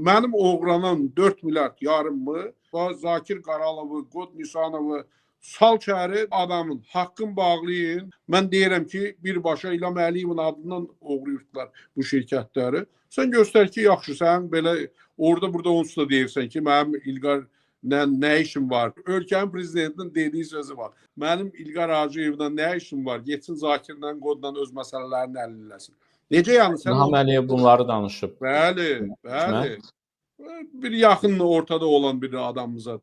mənim oğranan 4 milyard yarımı, Zakir Qaralovu, Qod Nisanovu sal çəri adamın haqqın bağlayın. Mən deyirəm ki, birbaşa İlham Əliyevin adından oğrayırdılar bu şirkətləri. Sən göstər ki, yaxşı, sən belə orada onsuz da deyirsən ki, mənim İlqar nə işim var? Ölkənin prezidentinin dediyi sözü var. Mənim İlqar Hacıyevlə nə işim var? Getsin Zakirlə, Qodla öz məsələlərini həll eləsin. Necə yəni? İlham Əliyev bunları danışıb. Bəli. Bir yaxın ortada olan bir adamımıza,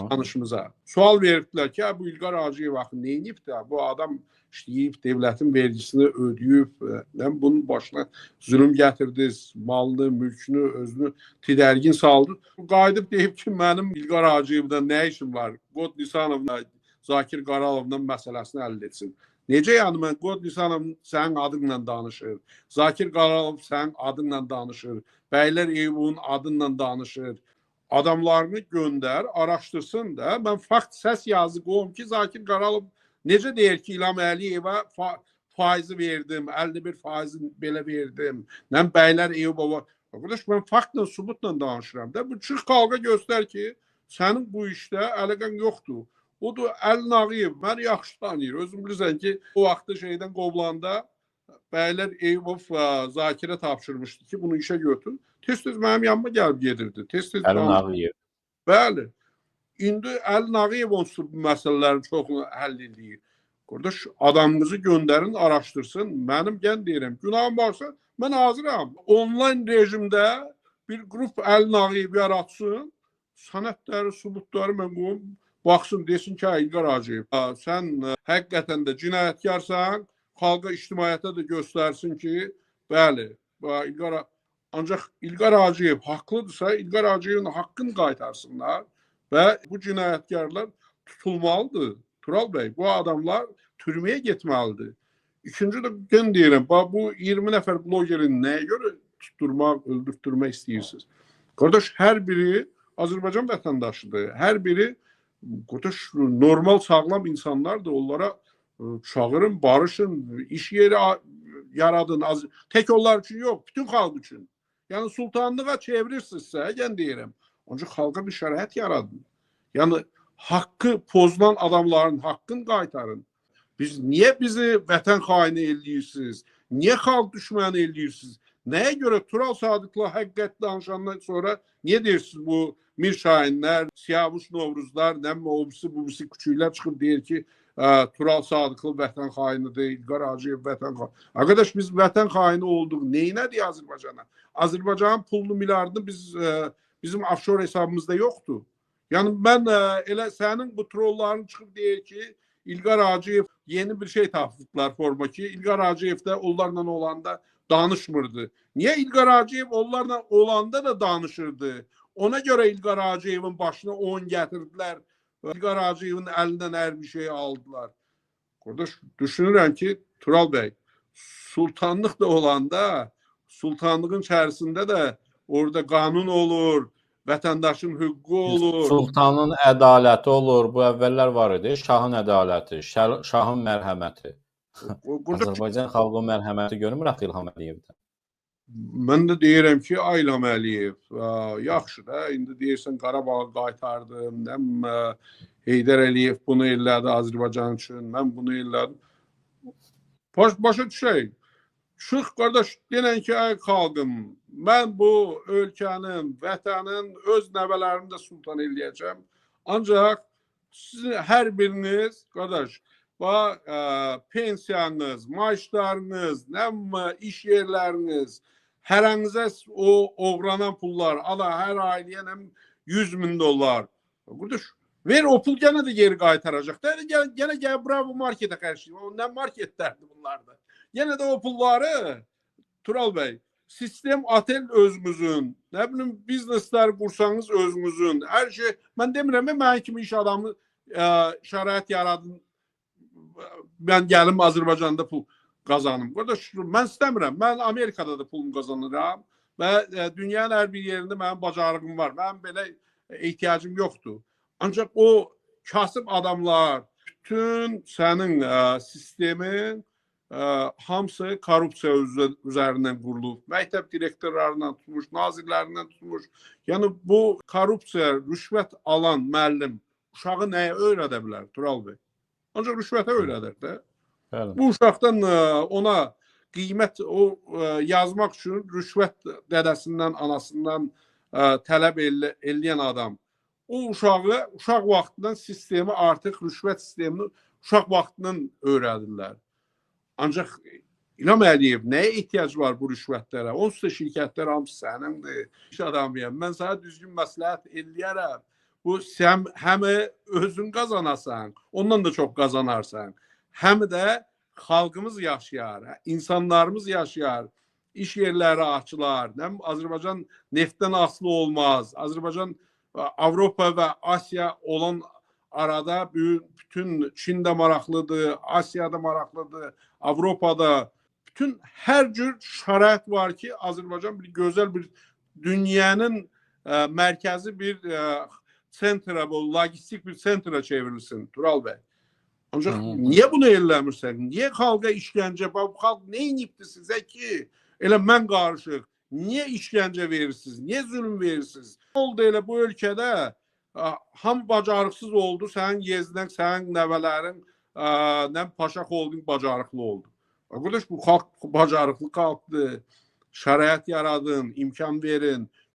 tanışımıza sual verdilər ki, bu İlqar Hacıyev axı nə edib də? Bu adam işləyib, devlətin vergisini ödəyib, bunun başına zülm gətirdi, malını, mülkünü, özünü tidərgin saldı. Qayıdıb deyib ki, mənim İlqar Hacıyevdən nə işim var? Qod Nisanovla, Zakir Qaralovla məsələsini həll etsin. Necə yəni mən Qod Nisanov sənin adınla danışır, Zakir Qaralov sənin adınla danışır, Bəylər Eyübun adınla danışır. Adamlarını göndər, araşdırsın da. Mən fakt səs yazı qoyum ki, Zakir Qaralov necə deyir ki, İlham Əliyevə faizi verdim, 51% belə verdim. Mən Bəylər Eyübova. Arkadaş, mən faktla, subutla danışıram da. Bu çıx xalqa göstər ki, sənin bu işdə əlaqən yoxdur. Odur Əli Nağıyev, mən yaxşı tanıyır. Özün bilirsən ki, o vaxtda şeydən qovulanda Bəylər Eyübov Zakirə tapşırmışdı ki, bunu işə götür. Tez-tez mənim yanıma gəlib gedirdi. Əli Nağıyev. Bəli. İndi Əli Nağıyev onsuz bu məsələlərin çoxunu həll edir. Qardaş, adamınızı göndərin, araşdırsın. Mənim gən deyirəm, günahım varsa mən hazıram. Onlayn rejimdə bir qrup Əli Nağıyev yaratsın, sənədləri, subutları mən qoyum. Baxsın, desin ki, İlqar Hacıyev, sən həqiqətən də cinayətkarsan, xalqa, ictimaiyyətə də göstərsin ki, bəli, ancaq İlqar Hacıyev haqlıdırsa, İlqar Hacıyevin haqqını qaytarsınlar və bu cinayətkarlar tutulmalıdır. Tural bəy, bu adamlar türməyə getməlidir. İkinci də gen deyirəm, bu 20 nəfər blogerin nəyə görə tutturmaq, öldürtdürmək istəyirsiniz? Qardaş, hər biri Azərbaycan vətəndaşıdır. Hər biri normal, sağlam insanlar da onlara çağırın, barışın, iş yeri yaradın. Tek onlar için yok, bütün halk için. Yani sultanlığa çevirirsinizsə, gen deyirəm, ancaq xalqa bir şərait yaradın. Yani haqqı pozulan adamların haqqını qaytarın. Niye bizi vətən xaini eləyirsiniz? Niye xalq düşməni eləyirsiniz? Nəyə görə Tural Sadıqla həqiqət danışandan sonra niye deyirsiniz bu Mir Şahinlər, Siyavuş Novruzlar, obisi küçüklər çıxıb deyir ki, Tural Sadıqlı vətən xainidir, İlqar Hacıyev vətən xaini. Arkadaş, biz vətən xaini olduq. Neynədir Azərbaycana? Azərbaycanın pulunu, milyardını bizim offshore hesabımızda yoxdur. Yəni mən elə sənin bu trolların çıxıb deyir ki, İlqar Hacıyev yeni bir şey tapdılar forma ki, İlqar Hacıyev də onlarla olanda danışmırdı. Niye İlqar Hacıyev onlarla olanda da danışırdı? Ona göre İlqar Hacıyevin başına 10 getirdiler. İlqar Hacıyevin elinden her bir şeyi aldılar. Orada düşünürəm ki, Tural Bey, sultanlık da olanda, sultanlığın içerisinde de orada kanun olur, vətəndaşın hüququ olur. Sultanın ədaləti olur. Bu əvvəllər var idi. Şahın ədaləti, şahın mərhəməti. Azərbaycan xalqı mərhəməti görmür axı İlham Əliyevdən. Mən də deyirəm ki, İlham Əliyev, yaxşı da, indi deyirsən Qarabağı qaytardım, Heydər Əliyev bunu elədi Azərbaycan üçün, mən bunu elədim. Başa düşək. Çıx, qardaş, denən ki, ay xalqım, mən bu ölkənin, vətənin öz nəvələrini də sultan eləyəcəm. Ancaq sizin hər biriniz, qardaş, pensiyanız, maaşlarınız, iş yerləriniz, hərənizə o oğranan pullar, hər ailəyə $100.000. Qardaş, ver o pul gene de geri qaytaracaq. Gene gel Bravo markete karşıyım. O ne marketlerdi bunlarda. Gene de o pulları Tural Bey, sistem atel özümüzün, ne bileyim biznesler kursanız özümüzün, her şey. Ben demirəm, mən kimi iş adamı şərait yaradın. Ben gəlim Azərbaycanda pul kazanım. Qardaş, mən istəmirəm. Mən Amerikada da pulumu kazanıram. Və dünyanın hər bir yerində mənim bacarığım var. Mənim belə ehtiyacım yoxdur. Ancaq o kasıb adamlar bütün sənin sistemin hamısı korrupsiya üzərindən qurulub. Məktəb direktorlarından tutmuş, nazirlərindən tutmuş. Yəni bu korrupsiya, rüşvət alan müəllim uşağı nəyə öyrədə bilər Tural bəy? Ancaq rüşvətə öyrədir də. Bəli. Bu uşaqdan ona qiymət yazmaq üçün rüşvət dədəsindən, anasından tələb eləyən adam o uşağı uşaq vaxtından sistemi artıq rüşvət sistemini uşaq vaxtından öyrədirlər. Ancaq İlham Əliyev nəyə ehtiyac var bu rüşvətlərə? Onsuz da şirkətlər hamısı sənindir. İş adamıyam. Mən sana düzgün məsləhət eləyərəm. Bu sən həm özün qazanasan, ondan da çox qazanarsan. Həm də xalqımız yaşayar, insanlarımız yaşayar, iş yerləri açılar. Azərbaycan neftdən asılı olmaz. Azərbaycan Avropa və Asiya olan arada bütün Çində maraqlıdır, Asiyada maraqlıdır, Avropada bütün hər cür şərait var ki, Azərbaycan bir gözəl bir dünyanın mərkəzi bir sentra, logistik bir sentra çevrilsin Tural bəy. Ancaq niyə bunu eləmirsən? Niyə xalqa işgəncə? Bu xalq nə edibdi sizə ki? Elə mən qarışıq. Niyə işgəncə verirsiniz? Niyə zülm verirsiniz? Oldu elə bu ölkədə ham bacarıqsız oldu. Sənin yeznən, sənin nəvələrin Paşa Holding bacarıqlı oldu. Qardaş, bu xalq bacarıqlı xalqdır. Şərait yaradın, imkan verin.